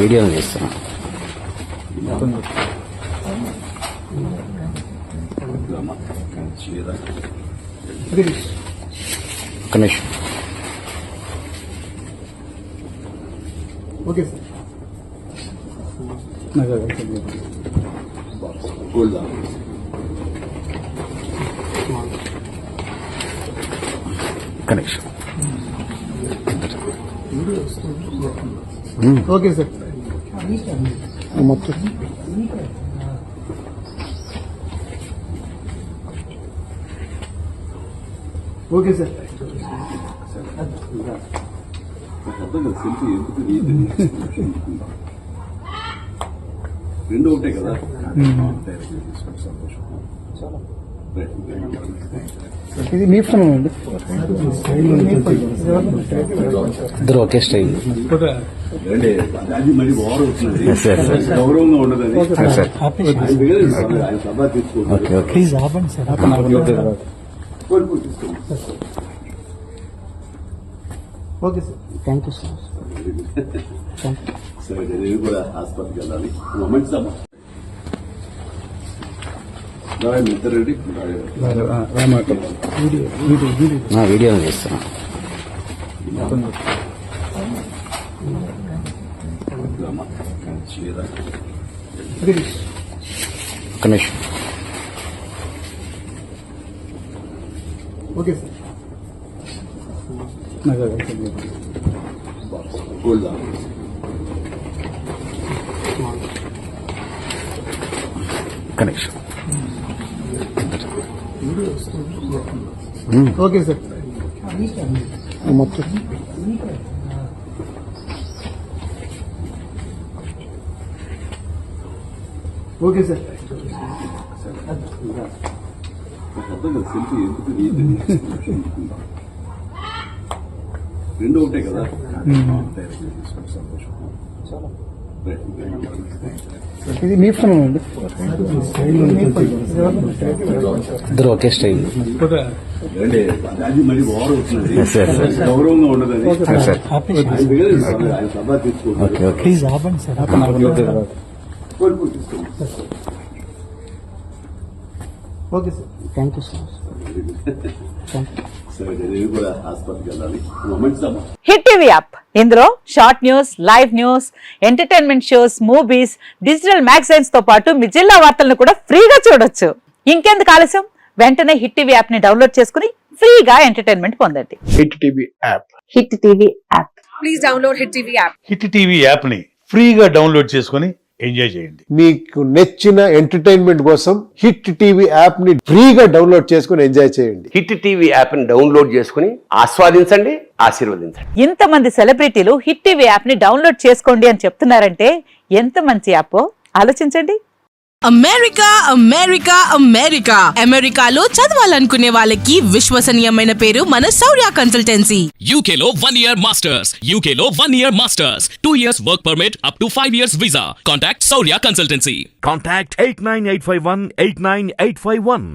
Video చేస్తున్నా. ఒక్క నిమిషం. Okay sir. Connection. Okay sir. మొత్తం ఓకే సార్. రెండు ఒకటే కదా. ఇది మీ ఫోన్ అండి. ఇద్దరు ఒకే స్టైల్. అది మరి ఓవర్ అవుతున్నది, గౌరవంగా ఉండదు. సభ తీసుకోవాలి. Okay sir. Thank you sir. సరే నేను కూడా హాస్పిటల్కి వెళ్ళాలి. మంచి వీడియో చేస్తున్నా. ఒక్క నిమిషం. Okay sir. Connection. Okay sir. మొత్తం ఓకే సార్. రెండు ఒకటే కదా. ఇది మీ ఫోన్ అండి. ఇద్దరు ఒకే స్టైల్. అది మరి ఓవర్ అవుతున్నది, గౌరవంగా ఉండదు. సభ తీసుకోవాలి. Okay sir. Thank you sir. సరే నేను కూడా హాస్పిటల్కి వెళ్ళాలి. మంచి హిట్ టీవీ యాప్, ఇందులో short news, live news, entertainment shows, movies, digital magazines తో పాటు మీ జిల్లా వార్తలను కూడా ఫ్రీగా చూడొచ్చు. ఇంకెందుకు ఆలస్యం, వెంటనే హిట్ టీవీ యాప్ ని డౌన్లోడ్ చేసుకుని ఫ్రీగా ఎంటర్టైన్మెంట్ పొందండి. Hit TV app. Hit TV app. Please download hit TV app. Hit TV app ని ఫ్రీగా డౌన్లోడ్ చేసుకుని ఎంజాయ్ చేయండి. మీకు నచ్చిన ఎంటర్టైన్మెంట్ కోసం హిట్ టీవీ యాప్ ని ఫ్రీగా డౌన్లోడ్ చేసుకుని ఎంజాయ్ చేయండి. హిట్ టీవీ యాప్ ని డౌన్లోడ్ చేసుకుని ఆస్వాదించండి, ఆశీర్వదించండి. ఇంతమంది సెలబ్రిటీలు హిట్ టీవీ యాప్ ని డౌన్లోడ్ చేసుకోండి అని చెప్తున్నారంటే ఎంత మంచి యాప్ ఆలోచించండి. అమెరికా అమెరికా అమెరికా అమెరికాలో చదవాలనుకునే వాళ్ళకి విశ్వసనీయమైన పేరు మన శౌర్య కన్సల్టెన్సీ. UK లో 1 year masters, UK లో 1 year masters, 2 years work permit up to 5 years visa. Contact Saurya Consultancy. Contact 89851 89851.